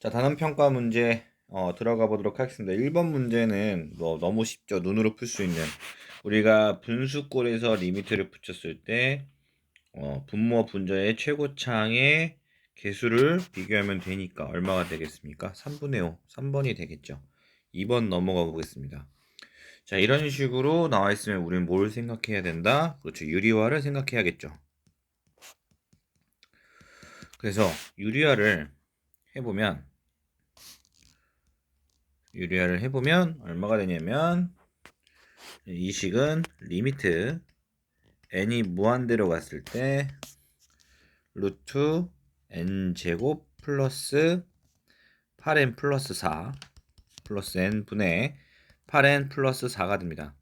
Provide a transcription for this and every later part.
자, 단원 평가 문제 들어가 보도록 하겠습니다. 1번 문제는 너무 쉽죠. 눈으로 풀 수 있는. 우리가 분수꼴에서 리미트를 붙였을 때 분모와 분자의 최고차항의 개수를 비교하면 되니까 얼마가 되겠습니까? 3분의 5. 3번이 되겠죠. 2번 넘어가 보겠습니다. 자, 이런 식으로 나와 있으면 우리는 뭘 생각해야 된다? 그렇죠. 유리화를 생각해야겠죠. 그래서 유리화를 해보면 얼마가 되냐면 이 식은 리미트 n이 무한대로 갔을 때 루트 n제곱 플러스 8n 플러스 4 플러스 n분의 8n 플러스 4가 됩니다.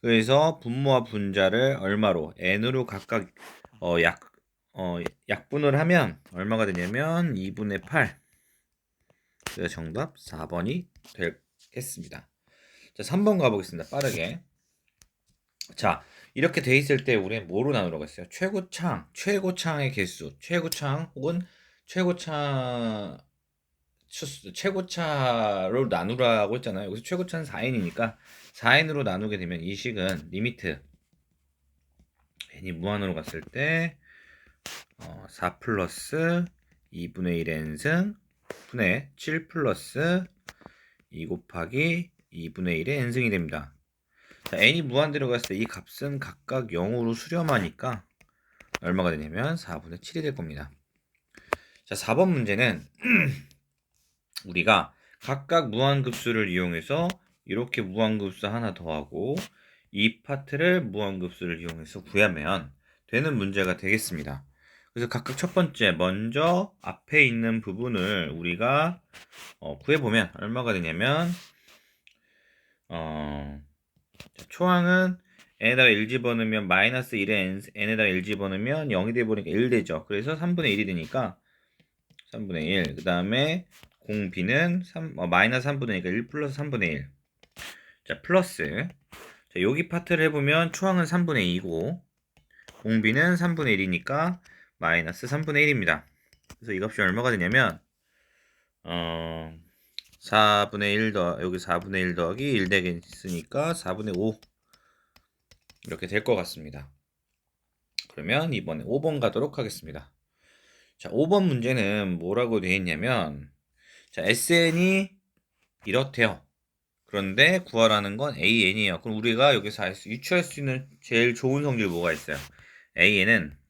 그래서 분모와 분자를 얼마로 n으로 각각 약분을 하면 얼마가 되냐면 2분의 8. 그래서 정답 4번이 되겠습니다. 자, 3번 가보겠습니다. 빠르게. 자, 이렇게 돼 있을 때 우리는 뭐로 나누라고 했어요? 최고차의 개수, 최고차 혹은 최고차 최고차로 나누라고 했잖아요. 여기서 최고차는 4n이니까 4n으로 나누게 되면 이 식은 리미트 n이 무한으로 갔을 때 4 플러스 2분의 1 n승 분의 7 플러스 2 곱하기 2분의 1의 n승이 됩니다. 자, n이 무한대로 갔을 때 이 값은 각각 0으로 수렴하니까 얼마가 되냐면 4분의 7이 될 겁니다. 자, 4번 문제는 우리가 각각 무한급수를 이용해서 이렇게 무한급수 하나 더하고 이 파트를 무한급수를 이용해서 구하면 되는 문제가 되겠습니다. 그래서 각각 첫 번째 먼저 앞에 있는 부분을 우리가 구해보면 얼마가 되냐면 초항은 n에다가 1 집어넣으면 마이너스 1에 n에다가 1 집어넣으면 0이 돼버리니까 1 되죠. 그래서 3분의 1이 되니까 3분의 1. 그 다음에 공 b는 마이너스 3분의 1이니까 1 플러스 3분의 1. 자, 플러스. 자, 여기 파트를 해보면 초항은 3분의 2고 공 b는 3분의 1이니까 마이너스 3분의 1입니다. 그래서 이 값이 얼마가 되냐면 4분의 1 여기 4분의 1 더하기 1 되겠으니까 4분의 5 이렇게 될 것 같습니다. 그러면 이번에 5번 가도록 하겠습니다. 자, 5번 문제는 뭐라고 되어 있냐면 자, SN이 이렇대요. 그런데 구하라는 건 AN이에요. 그럼 우리가 여기서 유추할 수 있는 제일 좋은 성질 뭐가 있어요? AN은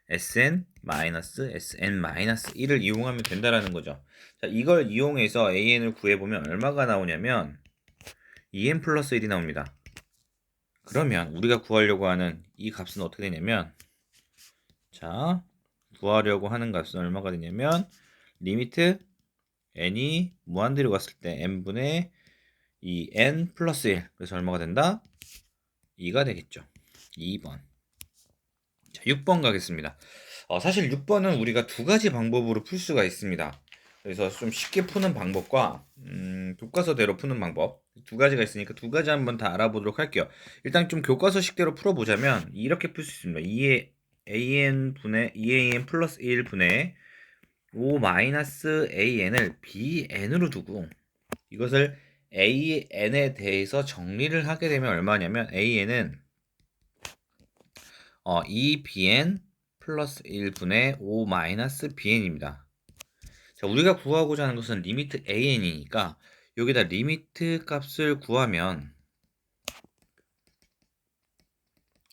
SN-SN-1을 이용하면 된다라는 거죠. 자, 이걸 이용해서 AN을 구해보면 얼마가 나오냐면 2N 플러스 1이 나옵니다. 그러면 우리가 구하려고 하는 이 값은 어떻게 되냐면 자, 구하려고 하는 값은 얼마가 되냐면 리미트 n이 무한대로 갔을 때 n분의 2n 플러스 1 그래서 얼마가 된다? 2가 되겠죠. 2번. 자, 6번 가겠습니다. 사실 6번은 우리가 두 가지 방법으로 풀 수가 있습니다. 그래서 좀 쉽게 푸는 방법과 교과서대로 푸는 방법 두 가지가 있으니까 두 가지 한번 다 알아보도록 할게요. 일단 좀 교과서식대로 풀어보자면 이렇게 풀 수 있습니다. 2의 an 분의 2an 플러스 1 분의 5 마이너스 an을 bn으로 두고 이것을 an에 대해서 정리를 하게 되면 얼마냐면 an은 2bn 플러스 1분의 5 마이너스 bn입니다. 자, 우리가 구하고자 하는 것은 리미트 an이니까 여기다 리미트 값을 구하면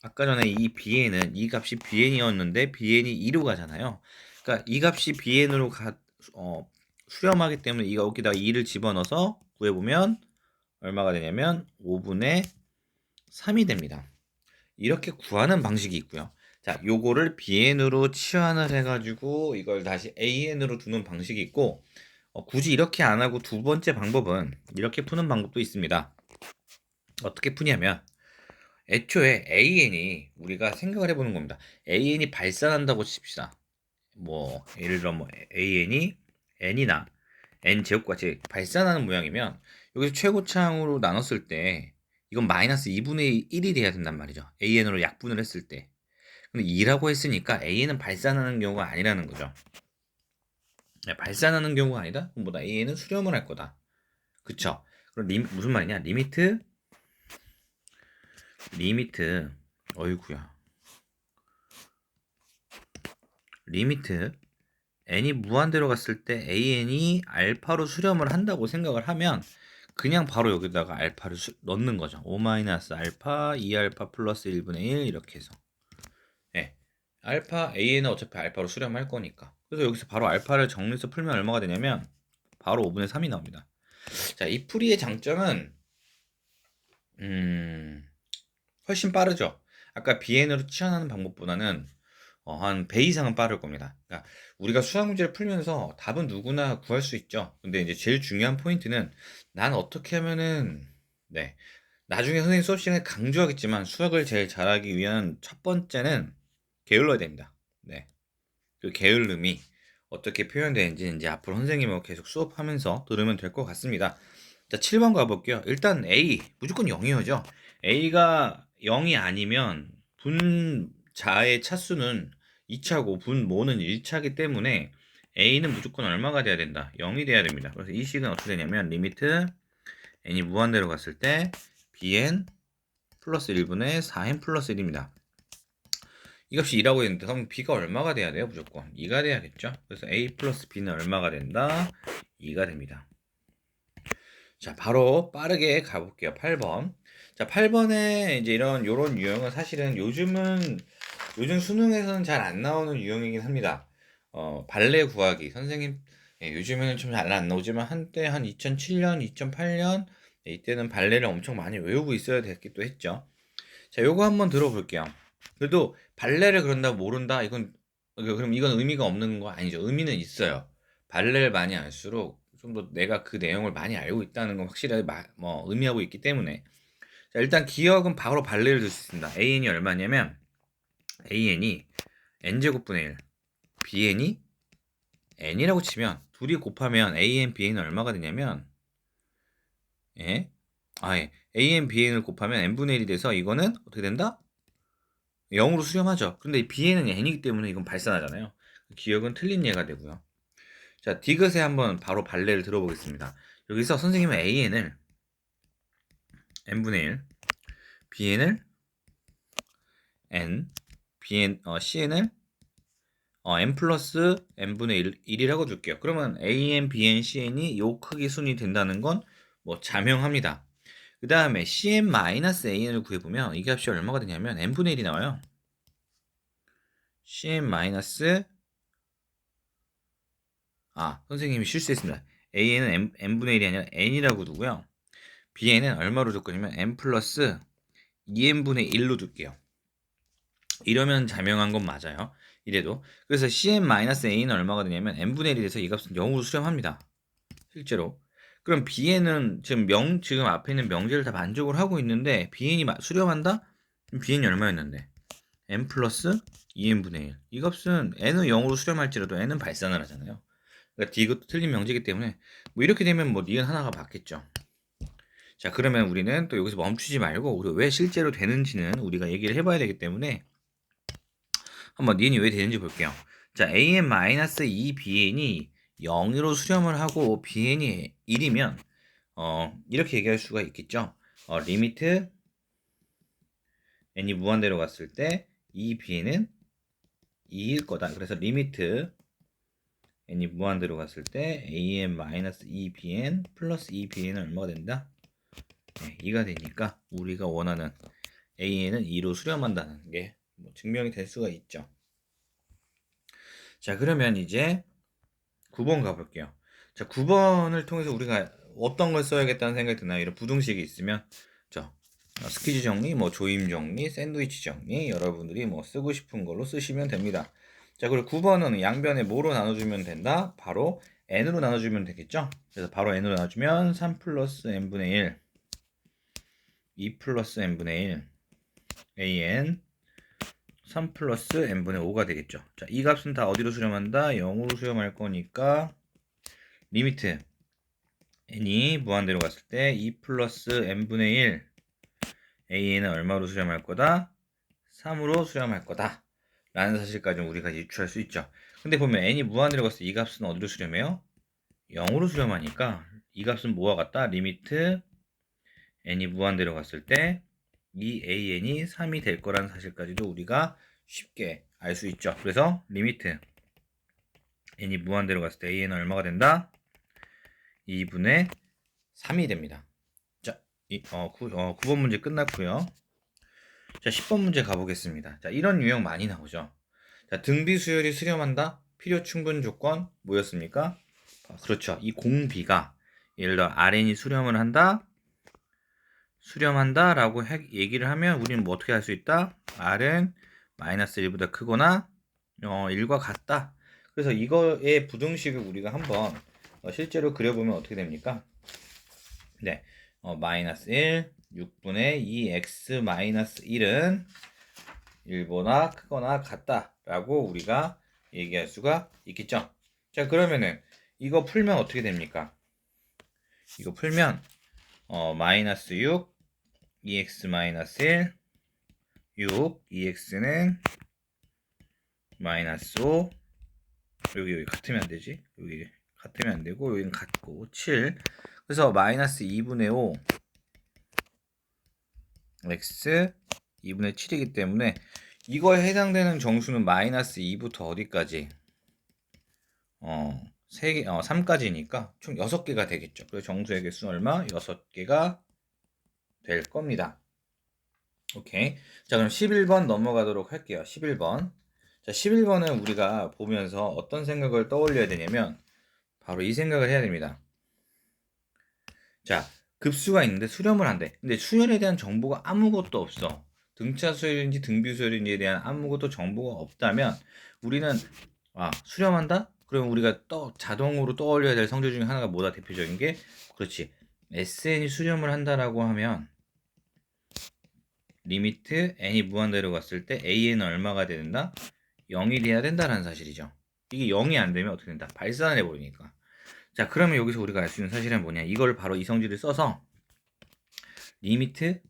아까 전에 이 bn은 이 값이 bn이었는데 bn이 2로 가잖아요. 그러니까 이 값이 bn으로 수렴하기 때문에 여기다 2를 집어넣어서 구해보면 얼마가 되냐면 5분의 3이 됩니다. 이렇게 구하는 방식이 있고요. 자, 요거를 bn으로 치환을 해가지고 이걸 다시 an으로 두는 방식이 있고 굳이 이렇게 안 하고 두 번째 방법은 이렇게 푸는 방법도 있습니다. 어떻게 푸냐면 애초에 an이 우리가 생각을 해보는 겁니다. an이 발산한다고 칩시다. 뭐 예를 들어 뭐 an이 n이나 n 제곱같이 발산하는 모양이면 여기서 최고차항으로 나눴을 때 이건 마이너스 2분의 1이 돼야 된단 말이죠. an으로 약분을 했을 때. 근데 2라고 했으니까 an은 발산하는 경우가 아니라는 거죠. 발산하는 경우가 아니다? 그럼 뭐다? AN은 수렴을 할 거다. 그쵸? 그럼 무슨 말이냐? 리미트, 어이구야. 리미트, n이 무한대로 갔을 때 an이 알파로 수렴을 한다고 생각을 하면 그냥 바로 여기다가 알파를 넣는 거죠. 5-알파, 2알파 플러스 1분의 1 이렇게 해서. 예. 알파, an은 어차피 알파로 수렴할 거니까. 그래서 여기서 바로 알파를 정리해서 풀면 얼마가 되냐면 바로 5분의 3이 나옵니다. 자, 이 풀이의 장점은 훨씬 빠르죠. 아까 BN으로 치환하는 방법보다는 한 배 이상은 빠를 겁니다. 그러니까 우리가 수학 문제를 풀면서 답은 누구나 구할 수 있죠. 근데 이제 제일 중요한 포인트는 난 어떻게 하면은 네. 나중에 선생님 수업 시간에 강조하겠지만 수학을 제일 잘하기 위한 첫 번째는 게을러야 됩니다. 네. 그 게을름이 어떻게 표현되는지 이제 앞으로 선생님하고 계속 수업하면서 들으면 될 것 같습니다. 자, 7번 가볼게요. 일단 A 무조건 0이어죠. A가 0이 아니면 분자의 차수는 2차고 분모는 1차기 때문에 A는 무조건 얼마가 돼야 된다? 0이 돼야 됩니다. 그래서 이 식은 어떻게 되냐면 리미트 n이 무한대로 갔을 때 bn 플러스 1분의 4n 플러스 1입니다. 이 값이 2라고 했는데 그럼 b가 얼마가 돼야 돼요? 무조건 2가 돼야겠죠. 그래서 a 플러스 b는 얼마가 된다? 2가 됩니다. 자, 바로 빠르게 가볼게요. 8번. 자, 8번에 이제 요런 유형은 사실은 요즘 수능에서는 잘 안 나오는 유형이긴 합니다. 발레 구하기. 선생님, 요즘에는 좀 잘 안 나오지만 한때 한 2007년, 2008년 이때는 발레를 엄청 많이 외우고 있어야 됐기도 했죠. 자, 요거 한번 들어볼게요. 그래도 발레를 그런다고 모른다? 그럼 이건 의미가 없는 거 아니죠. 의미는 있어요. 발레를 많이 알수록 좀 더 내가 그 내용을 많이 알고 있다는 건 확실하게 의미하고 있기 때문에. 자, 일단 기억은 바로 발레를 들 수 있습니다. AN이 얼마냐면, AN이 n제곱분의 1, BN이 n이라고 치면, 둘이 곱하면 AN, BN은 얼마가 되냐면, 예? AN, BN을 곱하면 n분의 1이 돼서 이거는 어떻게 된다? 0으로 수렴하죠. 근데 BN은 n이기 때문에 이건 발산하잖아요. 기억은 틀린 예가 되고요. 자, 디귿에 한번 바로 발레를 들어보겠습니다. 여기서 선생님은 AN을 n분의 1, BN을 n, CN을 n 플러스 n분의 1이라고 줄게요. 그러면 AN, BN, CN이 요 크기 순이 된다는 건 뭐 자명합니다. 그 다음에 CN-AN을 구해보면 이 값이 얼마가 되냐면 n분의 1이 나와요. CN- 선생님이 실수했습니다. AN은 n분의 1이 아니라 n이라고 두고요. BN은 얼마로 줄 거냐면 n 플러스 2n분의 1로 둘게요. 이러면 자명한 건 맞아요. 이래도. 그래서 CN-A는 얼마가 되냐면 n분의 1이 돼서 이 값은 0으로 수렴합니다. 실제로. 그럼 Bn은 지금 앞에 있는 명제를 다 만족을 하고 있는데 Bn이 수렴한다? 그럼 Bn이 얼마였는데? n 플러스 2n분의 1. 이 값은 n은 0으로 수렴할지라도 n은 발산을 하잖아요. 그러니까 이것도 틀린 명제이기 때문에 뭐 이렇게 되면 뭐 니은 하나가 맞겠죠. 자, 그러면 우리는 또 여기서 멈추지 말고 우리 왜 실제로 되는지는 우리가 얘기를 해봐야 되기 때문에 한번 니은이 왜 되는지 볼게요. 자, an-2bn이 0으로 수렴을 하고 bn이 1이면 이렇게 얘기할 수가 있겠죠. 리미트 n이 무한대로 갔을 때 2bn은 2일 거다. 그래서 리미트 n이 무한대로 갔을 때 an-2bn 플러스 2bn은 얼마가 된다? 네, 2가 되니까 우리가 원하는 an은 2로 수렴한다는 게 뭐 증명이 될 수가 있죠. 자, 그러면 이제 9번 가볼게요. 자, 9번을 통해서 우리가 어떤 걸 써야겠다는 생각이 드나요? 이런 부등식이 있으면 스퀴즈 정리, 뭐 조임 정리, 샌드위치 정리 여러분들이 뭐 쓰고 싶은 걸로 쓰시면 됩니다. 자, 그리고 9번은 양변에 뭐로 나눠주면 된다? 바로 n으로 나눠주면 되겠죠? 그래서 바로 n으로 나눠주면 3 플러스 n분의 1, 2 플러스 n분의 1, an 3 플러스 n분의 5가 되겠죠. 자, 이 값은 다 어디로 수렴한다? 0으로 수렴할 거니까 리미트 n이 무한대로 갔을 때 2 플러스 n분의 1 a는 얼마로 수렴할 거다? 3으로 수렴할 거다 라는 사실까지 우리가 유추할 수 있죠. 근데 보면 n이 무한대로 갔을 때 이 값은 어디로 수렴해요? 0으로 수렴하니까 이 값은 뭐와 같다? 리미트 n이 무한대로 갔을 때 이 an이 3이 될 거라는 사실까지도 우리가 쉽게 알 수 있죠. 그래서 리미트 n이 무한대로 갔을 때 an은 얼마가 된다? 2분의 3이 됩니다. 자, 9번 문제 끝났고요. 자, 10번 문제 가보겠습니다. 자, 이런 유형 많이 나오죠. 자, 등비 수열이 수렴한다? 필요 충분 조건 뭐였습니까? 그렇죠. 이 공비가 예를 들어 RN이 수렴을 한다? 수렴한다 라고 얘기를 하면 우리는 뭐 어떻게 할 수 있다? R은 마이너스 1보다 크거나 1과 같다. 그래서 이거의 부등식을 우리가 한번 실제로 그려보면 어떻게 됩니까? 네, 마이너스 1, 6분의 2x 마이너스 1은 1보다 크거나 같다 라고 우리가 얘기할 수가 있겠죠. 자, 그러면은 이거 풀면 어떻게 됩니까? 이거 풀면 마이너스 6 2x 마이너스 1 6 2x는 마이너스 5 여기 같으면 안 되지? 여기 같으면 안 되고 여기는 같고 7 그래서 마이너스 2분의 5 x 2분의 7이기 때문에 이거에 해당되는 정수는 마이너스 2부터 어디까지? 3까지니까 총 6개가 되겠죠. 그래서 정수의 개수는 얼마? 6개가 될 겁니다. 오케이. 자, 그럼 11번 넘어가도록 할게요. 11번. 자, 11번은 우리가 보면서 어떤 생각을 떠올려야 되냐면 바로 이 생각을 해야 됩니다. 자, 급수가 있는데 수렴을 한대. 근데 수열에 대한 정보가 아무것도 없어. 등차 수열인지 등비 수열인지에 대한 아무것도 정보가 없다면 우리는 수렴한다? 그럼 우리가 자동으로 떠올려야 될 성질 중에 하나가 뭐다? 대표적인 게 그렇지. SN이 수렴을 한다라고 하면 리미트 n이 무한대로 갔을 때 an은 얼마가 된다? 0이 돼야 된다는 사실이죠. 이게 0이 안 되면 어떻게 된다? 발산을 해버리니까. 자, 그러면 여기서 우리가 알 수 있는 사실은 뭐냐? 이걸 바로 이 성질을 써서 리미트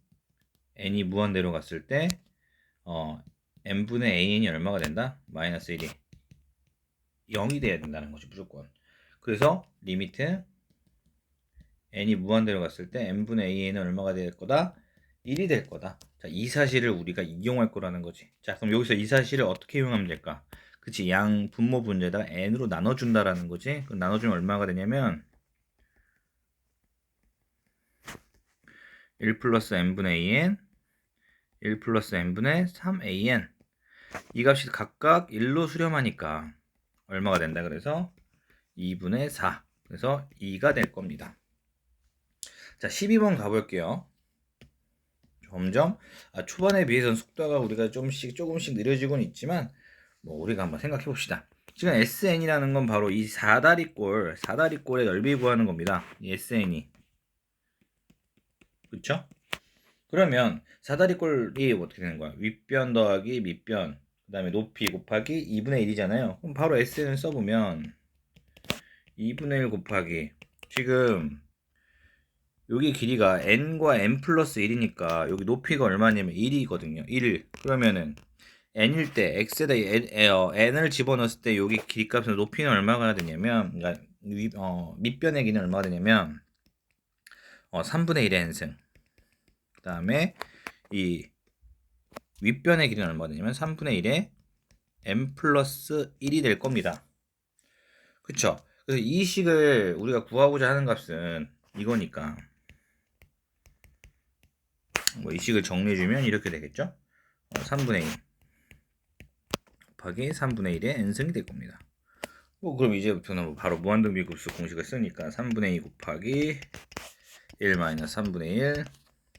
n이 무한대로 갔을 때 n분의 an이 얼마가 된다? 마이너스 1이 0이 돼야 된다는 거죠, 무조건. 그래서 리미트 n이 무한대로 갔을 때 n분의 an은 얼마가 될 거다? 1이 될 거다. 자, 이 사실을 우리가 이용할 거라는 거지. 자, 그럼 여기서 이 사실을 어떻게 이용하면 될까? 그치, 양 분모 분자에다가 n으로 나눠준다라는 거지. 그럼 나눠주면 얼마가 되냐면 1 플러스 n분의 2n 1 플러스 n분의 3an 이 값이 각각 1로 수렴하니까 얼마가 된다? 그래서 2분의 4 그래서 2가 될 겁니다. 자, 12번 가볼게요. 점점 초반에 비해서는 속도가 우리가 조금씩 느려지고는 있지만 뭐 우리가 한번 생각해 봅시다. 지금 SN이라는 건 바로 이 사다리꼴의 넓이 구하는 겁니다. 이 SN이. 그쵸? 그러면 사다리꼴이 어떻게 되는 거야? 윗변 더하기 밑변 그 다음에 높이 곱하기 2분의 1이잖아요. 그럼 바로 SN을 써보면 2분의 1 곱하기 지금 여기 길이가 n과 n 플러스 1이니까 여기 높이가 얼마냐면 1이거든요. 1 그러면은 n일 때 x에다 n을 집어넣었을 때 여기 길이값의 높이는 얼마가 되냐면 그러니까 밑변의 길이는 얼마가 되냐면 3분의 1의 n승 그 다음에 이 윗변의 길이는 얼마가 되냐면 3분의 1의 n 플러스 1이 될 겁니다. 그쵸? 그래서 이 식을 우리가 구하고자 하는 값은 이거니까 이 식을 정리해주면 이렇게 되겠죠? 3분의 1 곱하기 3분의 1의 n승이 될 겁니다. 그럼 이제부터는 바로 무한등비 급수 공식을 쓰니까 3분의 2 곱하기 1 마이너스 3분의 1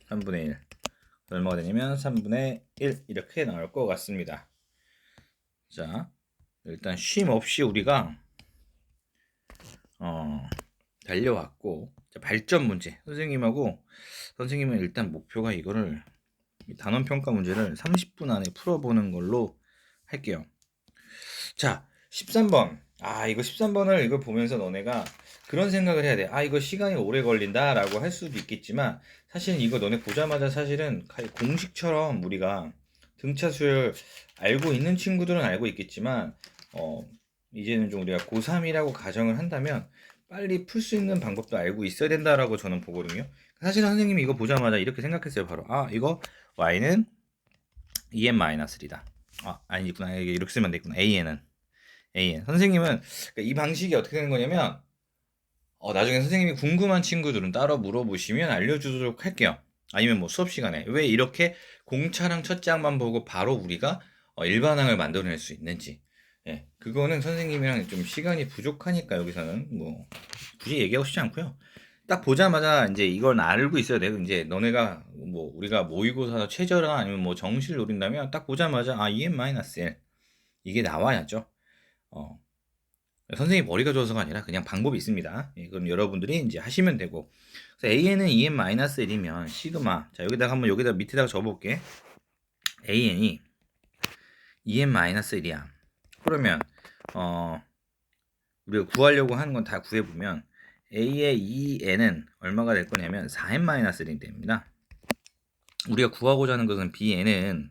3분의 1 얼마가 되냐면 3분의 1 이렇게 나올 것 같습니다. 자, 일단 쉼 없이 우리가 달려왔고 자, 발전 문제 선생님은 일단 목표가 이거를 단원평가 문제를 30분 안에 풀어보는 걸로 할게요. 자, 13번 이거 13번을 이걸 보면서 너네가 그런 생각을 해야 돼. 이거 시간이 오래 걸린다 라고 할 수도 있겠지만 사실 이거 너네 보자마자 사실은 공식처럼 우리가 등차 수열 알고 있는 친구들은 알고 있겠지만 이제는 좀 우리가 고3이라고 가정을 한다면 빨리 풀 수 있는 방법도 알고 있어야 된다라고 저는 보거든요. 사실 선생님이 이거 보자마자 이렇게 생각했어요. 바로 이거 y는 2n-1이다. 아니구나. 이렇게 쓰면 되겠구나. an. 선생님은 그러니까 이 방식이 어떻게 되는 거냐면 나중에 선생님이 궁금한 친구들은 따로 물어보시면 알려주도록 할게요. 아니면 뭐 수업 시간에 왜 이렇게 공차랑 첫 장만 보고 바로 우리가 일반항을 만들어낼 수 있는지. 예, 그거는 선생님이랑 좀 시간이 부족하니까 여기서는 뭐 굳이 얘기하고 싶지 않고요. 딱 보자마자 이제 이걸 알고 있어야 돼요. 이제 너네가 뭐 우리가 모의고사 최저나 아니면 뭐 정시를 노린다면 딱 보자마자 EN-1 이게 나와야죠. 어, 선생님 머리가 좋아서가 아니라 그냥 방법이 있습니다. 예, 그럼 여러분들이 이제 하시면 되고. 그래서 AN은 EN-1이면 시그마. 자, 여기다 밑에다가 적어볼게. AN이 EN-1이야. 그러면 우리가 구하려고 하는 건 다 구해보면 A의 EN은 얼마가 될 거냐면 4n-1이 됩니다. 우리가 구하고자 하는 것은 Bn은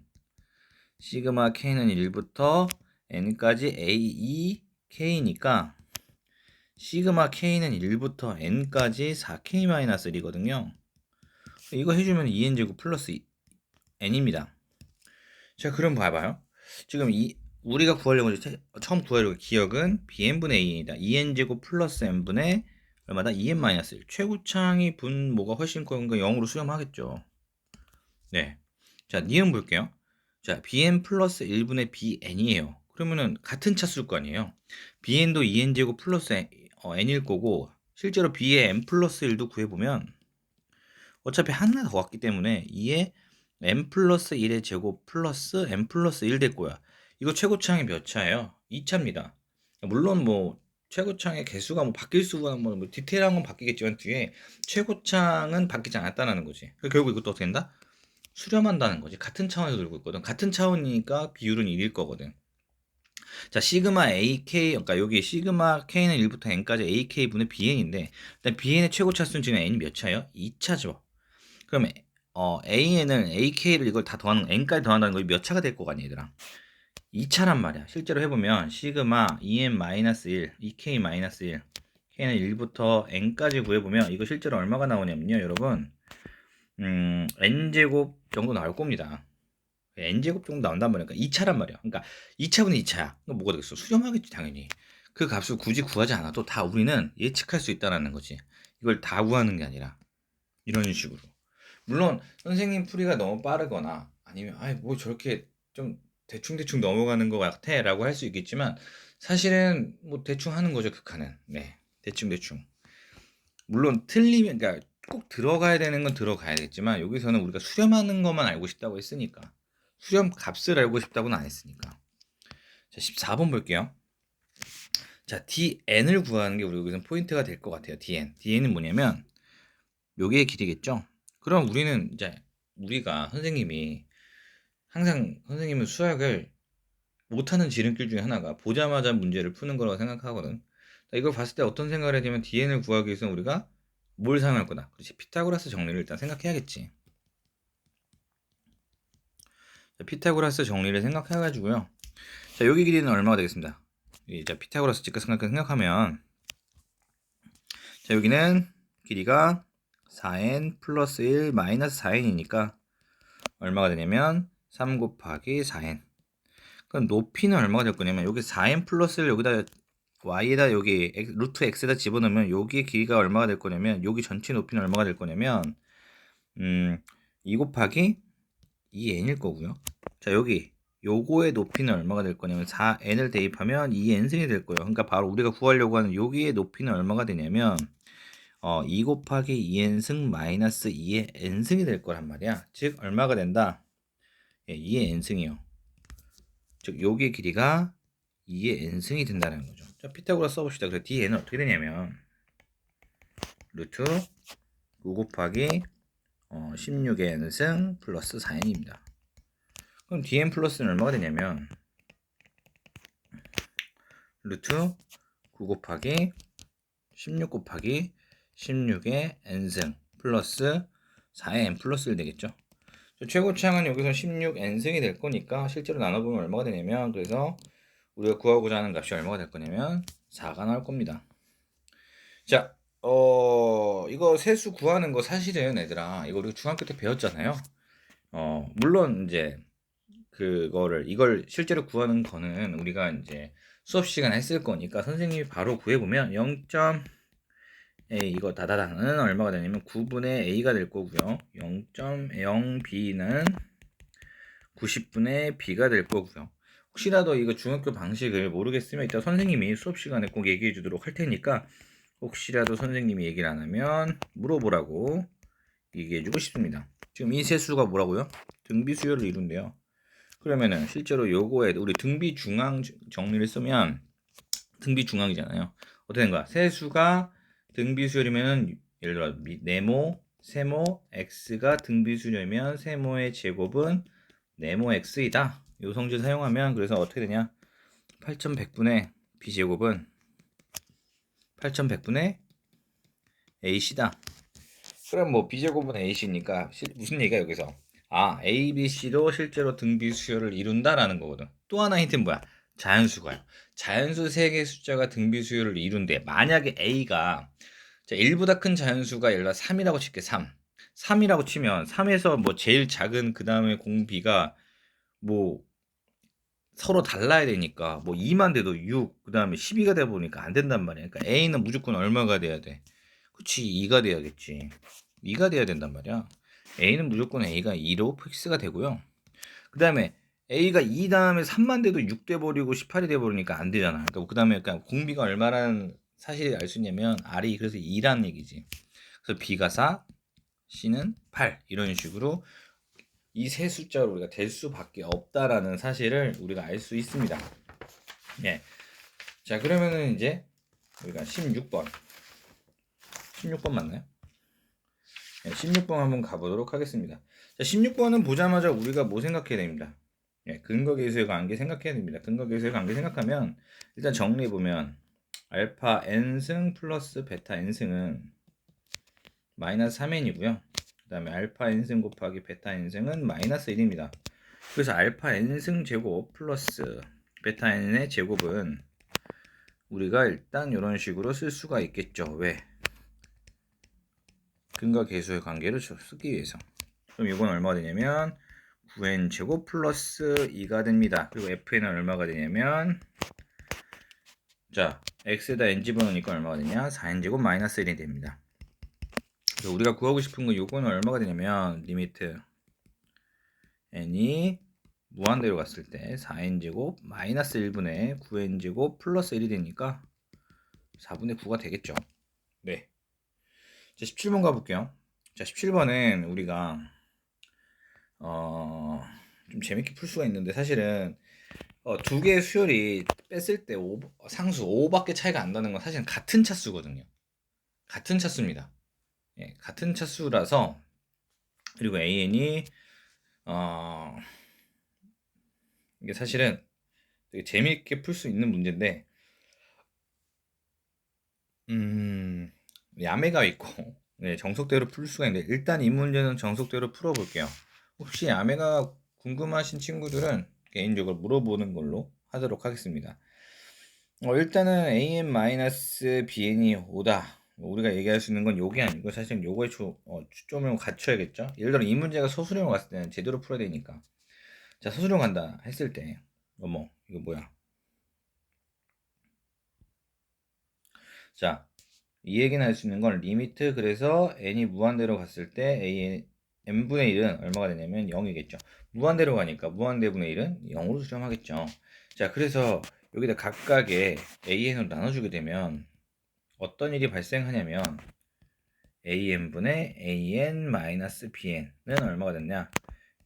시그마 K는 1부터 N까지 AEK니까 시그마 K는 1부터 N까지 4K-1이거든요. 이거 해주면 2N제곱 플러스 N입니다. 자, 그럼 봐봐요. 지금 우리가 구하려고 처음 구하려고 기억은 Bn분의 A이다. 2N제곱 플러스 N분의 얼마다? 2N-1. 최고창이 분모가 훨씬 커. 그러니까 0으로 수렴하겠죠. 네. 자, 니은 볼게요. 자, bn 플러스 1분의 bn이에요. 그러면은 같은 차수일 거 아니에요. bn도 2n제곱 플러스 n일 거고 실제로 b의 n 플러스 1도 구해보면 어차피 하나 더 왔기 때문에 2의 n 플러스 1의 제곱 플러스 n 플러스 1 될 거야. 이거 최고창이 몇 차예요? 2차입니다. 물론 뭐 최고창의 개수가 뭐 바뀔 수가 뭐 디테일한 건 바뀌겠지만 뒤에 최고창은 바뀌지 않았다는 거지. 결국 이것도 어떻게 된다? 수렴한다는 거지. 같은 차원에서 돌고 있거든. 같은 차원이니까 비율은 1일 거거든. 자, 시그마 AK, 그러니까 여기 시그마 K는 1부터 N까지 AK분의 BN인데, 일단 BN의 최고 차수는 지금 N이 몇 차예요? 2차죠. 그러면 AN을 AK를 이걸 다 더하는, N까지 더한다는 거 몇 차가 될 거가 아니야, 얘들아. 2차란 말이야. 실제로 해보면 시그마 EN-1, EK-1, K는 1부터 N까지 구해보면 이거 실제로 얼마가 나오냐면요, 여러분. n제곱 정도 나올 겁니다. n제곱 정도 나온단 말이야. 그러니까 2차란 말이야. 그러니까 2차분의 2차야. 그럼 뭐가 되겠어? 수렴하겠지, 당연히. 그 값을 굳이 구하지 않아도 다 우리는 예측할 수 있다는 거지. 이걸 다 구하는 게 아니라 이런 식으로. 물론 선생님 풀이가 너무 빠르거나 아니면 뭐 저렇게 좀 대충 넘어가는 것 같아 라고 할 수 있겠지만 사실은 뭐 대충 하는 거죠, 극한은. 네, 대충. 물론 틀리면, 그러니까 꼭 들어가야 되는 건 들어가야겠지만 여기서는 우리가 수렴하는 것만 알고 싶다고 했으니까 수렴 값을 알고 싶다고는 안 했으니까. 자, 14번 볼게요. 자, dn을 구하는 게 우리 여기서 포인트가 될 것 같아요. dn은 뭐냐면 요게 길이겠죠. 그럼 우리는 이제 우리가 선생님은 수학을 못하는 지름길 중에 하나가 보자마자 문제를 푸는 거라고 생각하거든. 이걸 봤을 때 어떤 생각을 해야냐면 dn을 구하기 위해서 우리가 뭘 사용할 거다. 그렇지. 피타고라스 정리를 일단 생각해야겠지. 자, 피타고라스 정리를 생각해가지고요. 자, 여기 길이는 얼마가 되겠습니다. 자, 피타고라스 직각삼각형 생각하면 자, 여기는 길이가 4n 플러스 1 마이너스 4n이니까 얼마가 되냐면 3 곱하기 4n. 그럼 높이는 얼마가 될 거냐면 여기 4n 플러스를 여기다 y에다 여기 루트 x에다 집어넣으면 여기의 길이가 얼마가 될 거냐면 여기 전체 높이는 얼마가 될 거냐면 2 곱하기 2n일 거고요. 자, 여기 요거의 높이는 얼마가 될 거냐면 4n을 대입하면 2n승이 될 거예요. 그러니까 바로 우리가 구하려고 하는 여기의 높이는 얼마가 되냐면 2 곱하기 2n승 마이너스 2의 n승이 될 거란 말이야. 즉 얼마가 된다? 2의 n승이요. 즉 여기의 길이가 2의 n승이 된다는 거죠. 자, 피타고라스 써봅시다. 그래서 dn은 어떻게 되냐면 루트 9 곱하기 16의 n승 플러스 4n입니다. 그럼 dn 플러스는 얼마가 되냐면 루트 9 곱하기 16 곱하기 16의 n승 플러스 4의 n 플러스 1 되겠죠. 최고차항은 여기서 16n승이 될 거니까 실제로 나눠보면 얼마가 되냐면 그래서 우리가 구하고자 하는 값이 얼마가 될 거냐면 4가 나올 겁니다. 자, 이거 세수 구하는 거 사실은 얘들아, 이거 우리 중학교 때 배웠잖아요. 물론 이제 이걸 실제로 구하는 거는 우리가 이제 수업 시간에 했을 거니까 선생님이 바로 구해보면 0.a 이거 다다다는 얼마가 되냐면 9분의 a가 될 거고요. 0.0b는 90분의 b가 될 거고요. 혹시라도 이거 중학교 방식을 모르겠으면 이따 선생님이 수업 시간에 꼭 얘기해 주도록 할 테니까 혹시라도 선생님이 얘기를 안 하면 물어보라고 얘기해 주고 싶습니다. 지금 이 세수가 뭐라고요? 등비 수열을 이룬대요. 그러면은 실제로 요거에 우리 등비 중앙 정리를 쓰면 등비 중앙이잖아요. 어떻게 된 거야? 세수가 등비 수열이면 예를 들어 네모, 세모, x가 등비 수열이면 세모의 제곱은 네모 x이다. 요 성질 사용하면 그래서 어떻게 되냐? 8100분의 b제곱은 8100분의 ac다. 그럼 뭐 b제곱은 ac니까 무슨 얘기야 여기서? A, B, C도 실제로 등비 수열을 이룬다라는 거거든. 또 하나 힌트는 뭐야? 자연수가요. 자연수 3개 숫자가 등비 수열을 이룬대. 만약에 A가 자, 1보다 큰 자연수가 예를 들어 3이라고 칠게. 3. 3이라고 치면 3에서 뭐 제일 작은 그 다음에 공비가 뭐 서로 달라야 되니까 뭐 2만 돼도 6, 그 다음에 12가 돼 보니까 안 된단 말이야. 그러니까 A는 무조건 얼마가 돼야 돼? 그치, 2가 돼야겠지. 2가 돼야 된단 말이야. A는 무조건 A가 2로 픽스가 되고요. 그 다음에 A가 2 다음에 3만 돼도 6 돼버리고 18이 돼버리니까 안 되잖아. 그러니까 그 다음에 그러니까 공비가 얼마라는 사실을 알 수 있냐면 R이 그래서 2라는 얘기지. 그래서 B가 4, C는 8 이런 식으로 이 세 숫자로 우리가 될 수밖에 없다라는 사실을 우리가 알 수 있습니다. 예. 자, 그러면은 이제 우리가 16번 맞나요? 네, 16번 한번 가보도록 하겠습니다. 자, 16번은 보자마자 우리가 뭐 생각해야 됩니다. 예, 근거 계수의 관계 생각해야 됩니다. 근거 계수의 관계 생각하면 일단 정리해보면 알파 n승 플러스 베타 n승은 마이너스 3n이고요. 그 다음에 알파 n승 곱하기 베타 n승은 마이너스 1입니다. 그래서 알파 n승 제곱 플러스 베타 n의 제곱은 우리가 일단 이런 식으로 쓸 수가 있겠죠. 왜? 근과 계수의 관계를 쓰기 위해서. 그럼 이건 얼마가 되냐면 9n 제곱 플러스 2가 됩니다. 그리고 fn은 얼마가 되냐면 자 x에다 n 집어넣으니까 얼마가 되냐 4n 제곱 마이너스 1이 됩니다. 그래서 우리가 구하고 싶은 건 요거는 얼마가 되냐면 리미트 n이 무한대로 갔을 때 4n 제곱 마이너스 1분의 9n 제곱 플러스 1이 되니까 4분의 9가 되겠죠. 네. 자, 17번 가볼게요. 자, 17번은 우리가 좀 재밌게 풀 수가 있는데 사실은 두 개의 수열이 뺐을 때 상수 5밖에 차이가 안 나는 건 사실은 같은 차수거든요. 같은 차수입니다. 예, 같은 차수라서 그리고 AN이 이게 사실은 되게 재밌게 풀 수 있는 문제인데 야매가 있고 네, 정석대로 풀 수가 있는데 일단 이 문제는 정석대로 풀어볼게요. 혹시 야매가 궁금하신 친구들은 개인적으로 물어보는 걸로 하도록 하겠습니다. 일단은 an-bn이 5다. 우리가 얘기할 수 있는 건 요게 아니고 사실 요거에 초점을 갖춰야겠죠. 예를 들어 이 문제가 서술형 갔을 때는 제대로 풀어야 되니까. 자, 서술형 간다 했을 때 이거 뭐야? 자, 이 얘기는 할 수 있는 건 리미트 그래서 n이 무한대로 갔을 때 n분의 1은 얼마가 되냐면 0이겠죠. 무한대로 가니까 무한대분의 1은 0으로 수렴하겠죠. 자, 그래서 여기다 각각의 an으로 나눠주게 되면 어떤 일이 발생하냐면 an분의 an-bn은 얼마가 됐냐?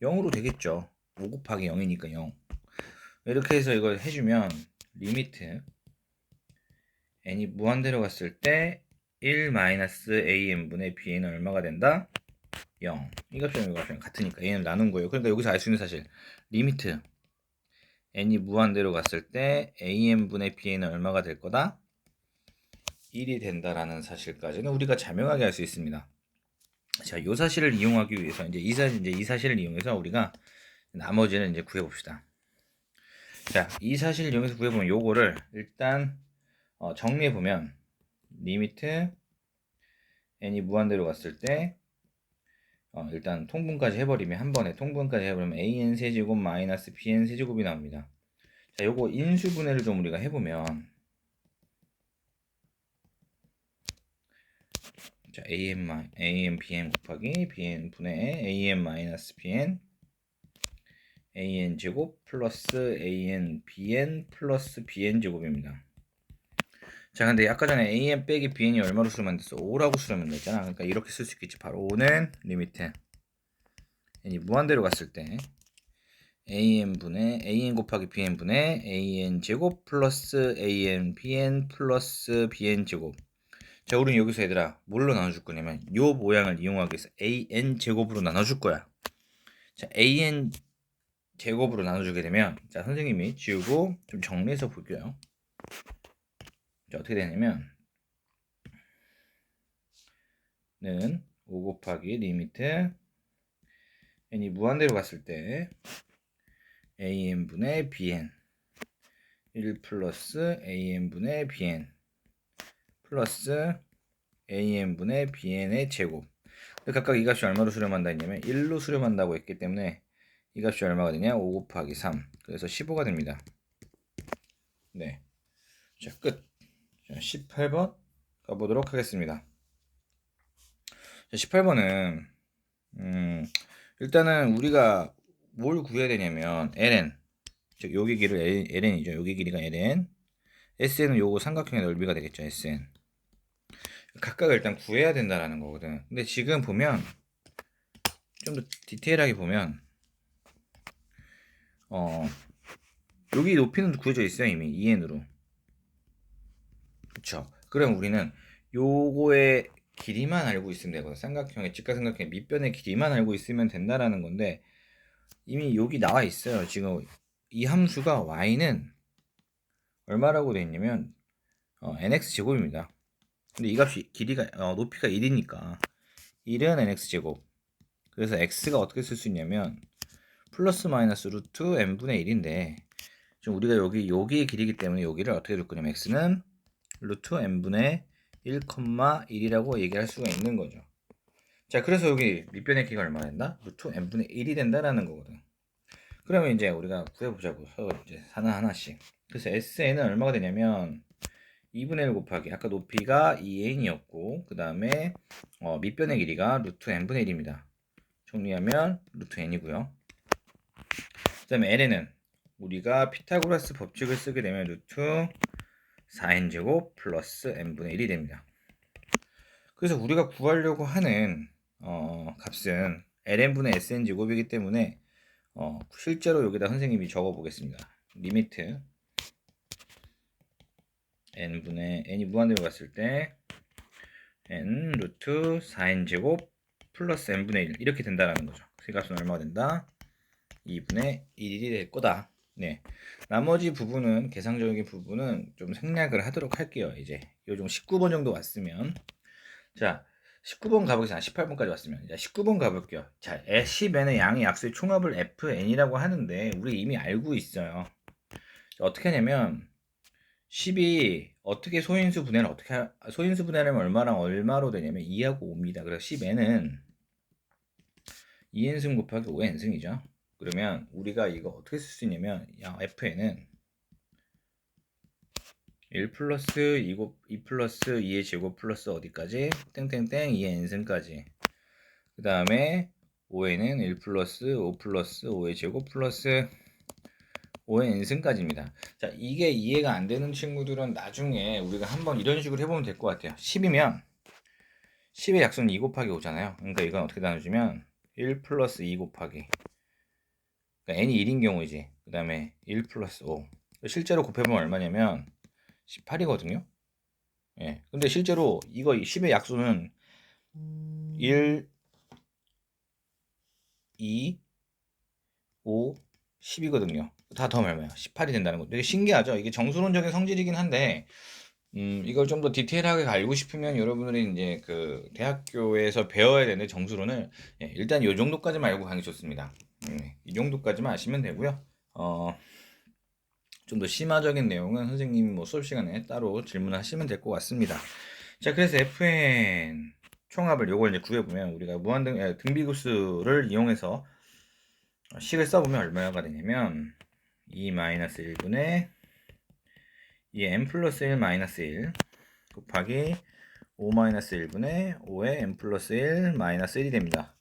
0으로 되겠죠. 5 곱하기 0이니까 0. 이렇게 해서 이걸 해주면 리미트 n이 무한대로 갔을 때 1-an분의 bn은 얼마가 된다? 0. 이 값이랑 이 값이랑 같으니까 an을 나눈 거예요. 그러니까 여기서 알 수 있는 사실 리미트 n이 무한대로 갔을 때 an분의 bn은 얼마가 될 거다? 1이 된다라는 사실까지는 우리가 자명하게 할 수 있습니다. 자, 이 사실을 이용하기 위해서 이제 이 사실을 이용해서 우리가 나머지는 이제 구해 봅시다. 자, 이 사실을 이용해서 구해보면 요거를 일단 정리해보면 리미트 n이 무한대로 갔을 때 일단 통분까지 해버리면 한 번에 통분까지 해버리면 an 세제곱 마이너스 bn 세제곱이 나옵니다. 자, 요거 인수분해를 좀 우리가 해보면 자, an bn 곱하기 bn 분의 an 마이너스 bn an 제곱 플러스 an bn 플러스 bn 제곱입니다. 자, 근데 아까 전에 an 빼기 bn이 얼마로 수렴 만들었어? 5라고 수렴 만들었잖아. 그러니까 이렇게 쓸 수 있겠지. 바로 5는 리미트 n이 무한대로 갔을 때 an 분의 an 곱하기 bn 분의 an 제곱 플러스 an bn 플러스 bn 제곱. 자, 우리는 여기서 얘들아 뭘로 나눠줄 거냐면 요 모양을 이용하기 위해서 an 제곱으로 나눠줄 거야. 자, an 제곱으로 나눠주게 되면 자, 선생님이 지우고 좀 정리해서 볼게요. 자, 어떻게 되냐면 는 5 곱하기 리미트 n이 무한대로 갔을 때 an분의 bn 1 플러스 an분의 bn 플러스 an분의 bn의 제곱. 각각 이 값이 얼마로 수렴한다 했냐면 1로 수렴한다고 했기 때문에 이 값이 얼마가 되냐? 5 곱하기 3. 그래서 15가 됩니다. 네. 자, 끝. 자, 18번 가보도록 하겠습니다. 자, 18번은 일단은 우리가 뭘 구해야 되냐면 ln, 즉 여기 길을 ln이죠. 여기 길이가 ln, sn은 요거 삼각형의 넓이가 되겠죠. sn. 각각을 일단 구해야 된다라는 거거든. 근데 지금 보면 좀 더 디테일하게 보면 여기 높이는 구해져 있어요. 이미 2n으로. 그쵸? 그럼 우리는 요거의 길이만 알고 있으면 되거든. 삼각형의 직각삼각형의 밑변의 길이만 알고 있으면 된다라는 건데 이미 여기 나와 있어요. 지금 이 함수가 y는 얼마라고 되어 있냐면 nx 제곱입니다. 근데 이 값이 길이가 높이가 1이니까 1은 nx 제곱. 그래서 x가 어떻게 쓸 수 있냐면 플러스 마이너스 루트 n분의 1인데 지금 우리가 여기의 길이기 때문에 여기를 어떻게 줄 거냐면 x는 루트 n분의 1,1이라고 얘기할 수가 있는 거죠. 자, 그래서 여기 밑변의 길이가 얼마나 된다? 루트 n분의 1이 된다라는 거거든. 그러면 이제 우리가 구해보자고. 이제 하나하나씩. 그래서 SN은 얼마가 되냐면 2분의 1 곱하기 아까 높이가 2n이었고 그 다음에 밑변의 길이가 루트 n분의 1입니다. 정리하면 루트 n이고요. 그 다음에 ln은 우리가 피타고라스 법칙을 쓰게 되면 루트 4n제곱 플러스 n분의 1이 됩니다. 그래서 우리가 구하려고 하는 값은 ln분의 sn제곱이기 때문에 실제로 여기다 선생님이 적어 보겠습니다. 리미트 n이 무한대로 갔을 때 n 루트 4n제곱 플러스 n분의 1 이렇게 된다라는 거죠. 그 값은 얼마가 된다? 2분의 1이 될 거다. 네. 나머지 부분은 계산적인 부분은 좀 생략을 하도록 할게요. 이제 요즘 19번 정도 왔으면 자 19번 가보겠습니다. 18번까지 왔으면 자 19번 가볼게요. 자 10n의 양의 약수의 총합을 fn이라고 하는데 우리 이미 알고 있어요. 자, 어떻게 하냐면 10이 어떻게 소인수 분해를 소인수 분해하면 얼마랑 얼마로 되냐면 2하고 5입니다. 그래서 10n은 2n승 곱하기 5n승이죠. 그러면 우리가 이거 어떻게 쓸 수 있냐면 fn은 1 플러스 2 플러스 2의 제곱 플러스 어디까지? 땡땡땡 2n승까지. 그 다음에 5n은 1 플러스 5 플러스 5의 제곱 플러스 5의 n승까지입니다. 자, 이게 이해가 안 되는 친구들은 나중에 우리가 한번 이런 식으로 해보면 될 것 같아요. 10이면 10의 약수는 2 곱하기 5잖아요. 그러니까 이건 어떻게 나눠주면 1 플러스 2 곱하기 그러니까 n이 1인 경우이지. 그 다음에 1 플러스 5 실제로 곱해보면 얼마냐면 18이거든요. 예. 근데 실제로 이거 10의 약수는 1, 2, 5, 10이거든요. 다 더하면 얼마야? 18이 된다는 거. 되게 신기하죠? 이게 정수론적인 성질이긴 한데, 이걸 좀 더 디테일하게 알고 싶으면 여러분들이 이제 그 대학교에서 배워야 되는 정수론을 일단 이 정도까지만 알고 가는 게 좋습니다. 이 정도까지만 아시면 되고요. 좀 더 심화적인 내용은 선생님이 뭐 수업 시간에 따로 질문하시면 될 것 같습니다. 자, 그래서 fn 총합을 요걸 이제 구해보면 우리가 등비급수를 이용해서 식을 써보면 얼마가 되냐면 2-1분의 2n 플러스 1 마이너스 1 곱하기 5-1분의 5의 n 플러스 1 마이너스 1이 됩니다.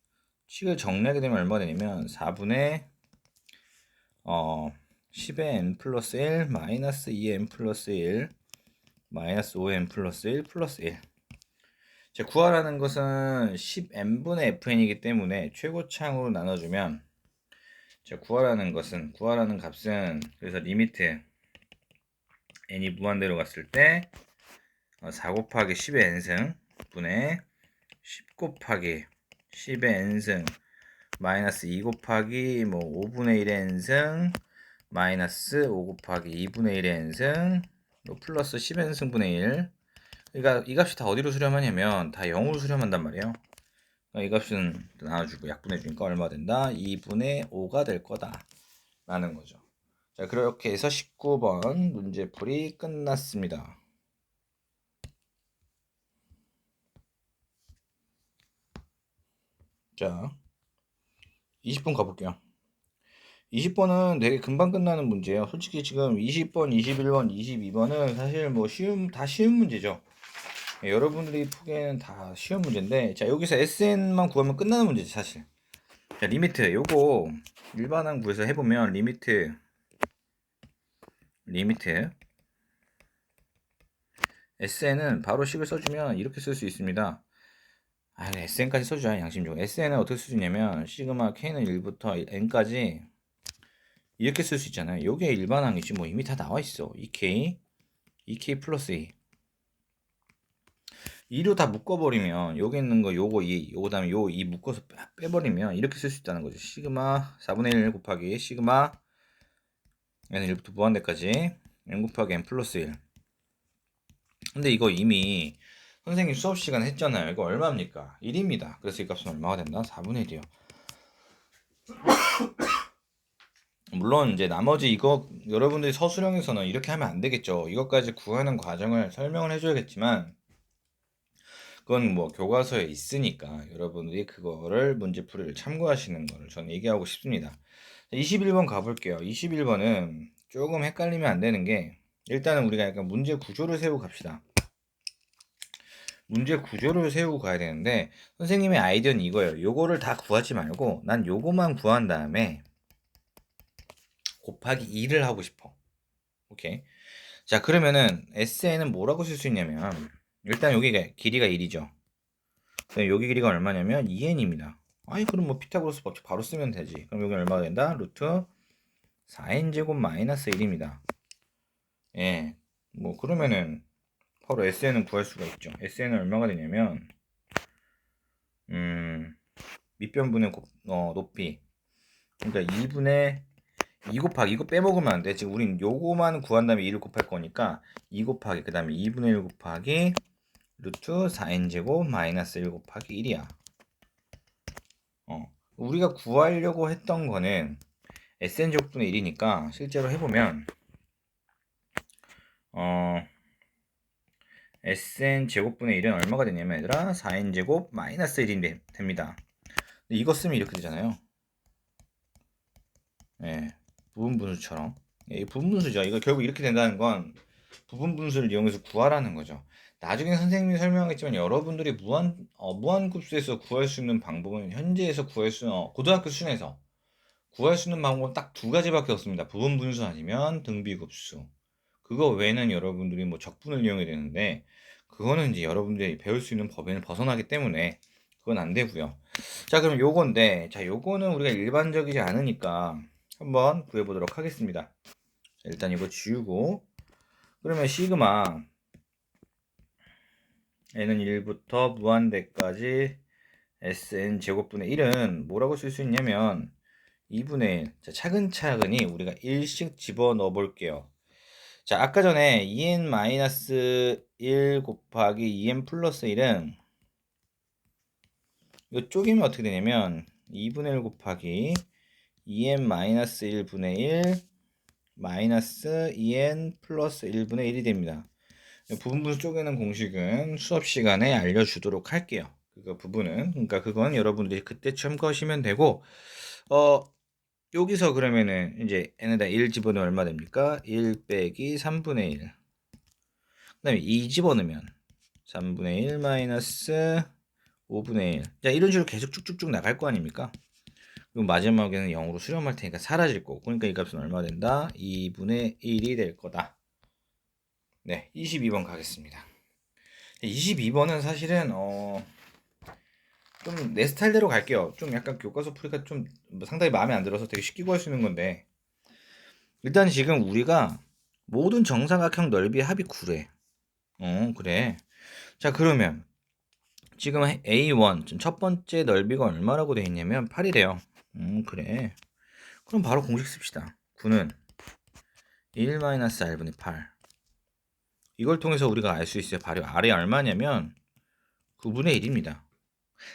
식을 정리하게 되면 얼마가 되냐면 4분의 10의 n 플러스 1 마이너스 2n 플러스 1 마이너스 5n 플러스 1 플러스 1. 자, 구하라는 것은 10n분의 fn이기 때문에 최고차항으로 나눠주면, 자, 구하라는 값은 그래서 리미트 n이 무한대로 갔을 때 4 곱하기 10의 n승 분의 10 곱하기 10의 n승 마이너스 2 곱하기 뭐 5분의 1의 n승 마이너스 5 곱하기 2분의 1의 n승 플러스 10의 n승분의 1. 그러니까 이 값이 다 어디로 수렴하냐면 다 0으로 수렴한단 말이에요. 이 값은 나눠주고 약분해 주니까 얼마 된다? 2분의 5가 될 거다 라는 거죠. 자, 그렇게 해서 19번 문제풀이 끝났습니다. 자, 20번 가볼게요. 20번은 되게 금방 끝나는 문제예요. 솔직히 지금 20번, 21번, 22번은 사실 뭐 다 쉬운 문제죠. 여러분들이 푸기에는 다 쉬운 문제인데, 자, 여기서 SN만 구하면 끝나는 문제지, 사실. 자, 리미트. 요거 일반항 구해서 해보면 리미트 SN은 바로 식을 써주면 이렇게 쓸 수 있습니다. SN까지 써줘야 양심적으로. SN은 어떻게 쓸 수 있냐면 시그마 K는 1부터 N까지 이렇게 쓸 수 있잖아요. 요게 일반항이지 뭐 이미 다 나와 있어. 2K 플러스 2. 2로 다 묶어버리면 여기 있는 거 요거 2, 요거 다음에 요 2 묶어서 빼버리면 이렇게 쓸 수 있다는 거죠. 시그마 4분의 1 곱하기 시그마 N 1부터 무한대까지 N 곱하기 N 플러스 1. 근데 이거 이미 선생님 수업 시간에 했잖아요. 이거 얼마입니까? 1입니다. 그래서 이 값은 얼마가 된다? 4분의 1이요. 물론 이제 나머지 이거 여러분들이 서술형에서는 이렇게 하면 안 되겠죠. 이것까지 구하는 과정을 설명을 해줘야겠지만 그건 뭐 교과서에 있으니까 여러분들이 그거를 문제풀이를 참고하시는 거를 저는 얘기하고 싶습니다. 21번 가볼게요. 21번은 조금 헷갈리면 안 되는 게 일단은 우리가 약간 문제 구조를 세우고 갑시다. 문제 구조를 세우고 가야 되는데 선생님의 아이디어는 이거예요. 요거를 다 구하지 말고 난 요거만 구한 다음에 곱하기 2를 하고 싶어. 오케이. 자, 그러면은 SN은 뭐라고 쓸 수 있냐면 일단 여기가 길이가 1이죠. 여기 길이가 얼마냐면 2n입니다. 아니 그럼 뭐 피타고라스 법칙 바로 쓰면 되지. 그럼 여기 얼마가 된다? 루트 4n제곱 마이너스 1입니다. 예. 뭐 그러면은 바로 SN은 구할 수가 있죠. SN은 얼마가 되냐면 밑변분의 높이 그러니까 2분의 2 곱하기 이거 빼먹으면 안 돼. 지금 우린 요거만 구한 다음에 2를 곱할 거니까 2 곱하기 그 다음에 2분의 1 곱하기 루트 4n제곱 마이너스 1 곱하기 1이야. 우리가 구하려고 했던 거는 SN제곱분의 1이니까 실제로 해보면 SN제곱분의 1은 얼마가 되냐면 얘들아 4n제곱 마이너스 1이 됩니다. 근데 이거 쓰면 이렇게 되잖아요. 예, 부분분수처럼. 예, 부분분수죠. 이거 결국 이렇게 된다는 건 부분분수를 이용해서 구하라는 거죠. 나중에 선생님이 설명하겠지만 여러분들이 무한급수에서 구할 수 있는 방법은 현재에서 구할 수 고등학교 수준에서 구할 수 있는 방법은 딱 두 가지밖에 없습니다. 부분분수 아니면 등비급수. 그거 외에는 여러분들이 뭐 적분을 이용해야 되는데 그거는 이제 여러분들이 배울 수 있는 범위를 벗어나기 때문에 그건 안 되고요. 자, 그럼 요건데 자, 요거는 우리가 일반적이지 않으니까 한번 구해보도록 하겠습니다. 자, 일단 이거 지우고 그러면 시그마 n은 1부터 무한대까지 sn 제곱분의 1은 뭐라고 쓸 수 있냐면 2분의 1. 자, 차근차근히 우리가 1씩 집어넣어 볼게요. 자, 아까 전에 2n-1 곱하기 2n 플러스 1은 이거 쪼개면 어떻게 되냐면 2분의 1 곱하기 2n-1분의 1 마이너스 2n 플러스 1분의 1이 됩니다. 부분분 쪼개는 공식은 수업 시간에 알려주도록 할게요. 그 부분은 그러니까 그건 여러분들이 그때 참고하시면 되고 여기서 그러면은 이제 n에다 1 집어넣으면 얼마 됩니까? 1 빼기 3분의 1. 그다음에 2 집어넣으면 3분의 1 마이너스 5분의 1. 자, 이런 식으로 계속 쭉쭉쭉 나갈 거 아닙니까? 그럼 마지막에는 0으로 수렴할 테니까 사라질 거고. 그러니까 이 값은 얼마 된다? 2분의 1이 될 거다. 네, 22번 가겠습니다. 22번은 사실은 좀 내 스타일대로 갈게요. 좀 약간 교과서 풀이가 좀 상당히 마음에 안 들어서 되게 쉽게 구할 수 있는 건데, 일단 지금 우리가 모든 정사각형 넓이의 합이 9래. 그래. 자, 그러면 지금 A1 첫 번째 넓이가 얼마라고 돼 있냐면 8이래요. 그래. 그럼 바로 공식 씁시다. 9는 1-r분의 8. 이걸 통해서 우리가 알 수 있어요. 바로 R이 얼마냐면 9분의 1입니다.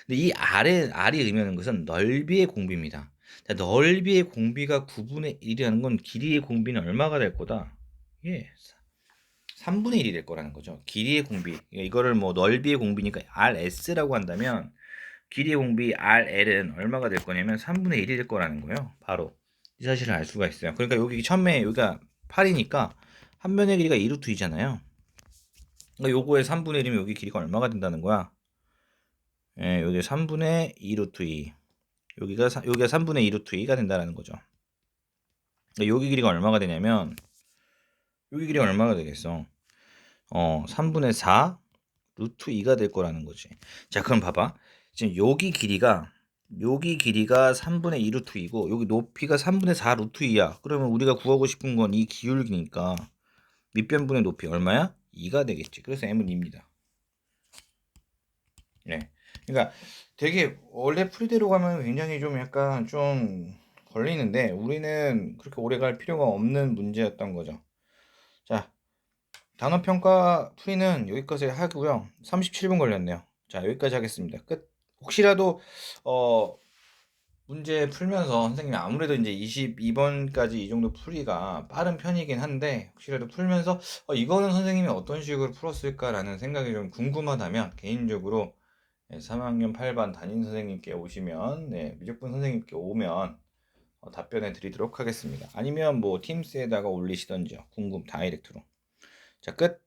근데 이 R이 의미하는 것은 넓이의 공비입니다. 자, 넓이의 공비가 9분의 1이라는 건 길이의 공비는 얼마가 될 거다? 예, 3분의 1이 될 거라는 거죠. 길이의 공비. 이거를 뭐 넓이의 공비니까 RS라고 한다면 길이의 공비 RL은 얼마가 될 거냐면 3분의 1이 될 거라는 거예요. 바로 이 사실을 알 수가 있어요. 그러니까 여기 처음에 여기가 8이니까 한 변의 길이가 2루트 2잖아요. 그러니까 요거의 3분의 1이면 여기 길이가 얼마가 된다는 거야? 예, 여기 3분의 2루트 2. 여기가 3분의 2루트 2가 된다는 거죠. 그러니까 여기 길이가 얼마가 되냐면 여기 길이가 얼마가 되겠어? 3분의 4 루트 2가 될 거라는 거지. 자, 그럼 봐봐. 지금 여기 길이가 3분의 2 루트 2고 여기 높이가 3분의 4 루트 2야. 그러면 우리가 구하고 싶은 건 이 기울기니까 밑변분의 높이 얼마야? 2가 되겠지. 그래서 m은 2입니다. 네. 그러니까 되게 원래 풀이대로 가면 굉장히 좀 약간 좀 걸리는데 우리는 그렇게 오래 갈 필요가 없는 문제였던 거죠. 자, 단어 평가 풀이는 여기까지 하고요. 37분 걸렸네요. 자, 여기까지 하겠습니다. 끝. 혹시라도 문제 풀면서 선생님이 아무래도 이제 22번까지 이 정도 풀이가 빠른 편이긴 한데 혹시라도 풀면서 이거는 선생님이 어떤 식으로 풀었을까라는 생각이 좀 궁금하다면 개인적으로 3학년 8반 담임 선생님께 오시면 미적분 선생님께 오면 답변해 드리도록 하겠습니다. 아니면 뭐 팀스에다가 올리시던지요. 궁금 다이렉트로. 자, 끝.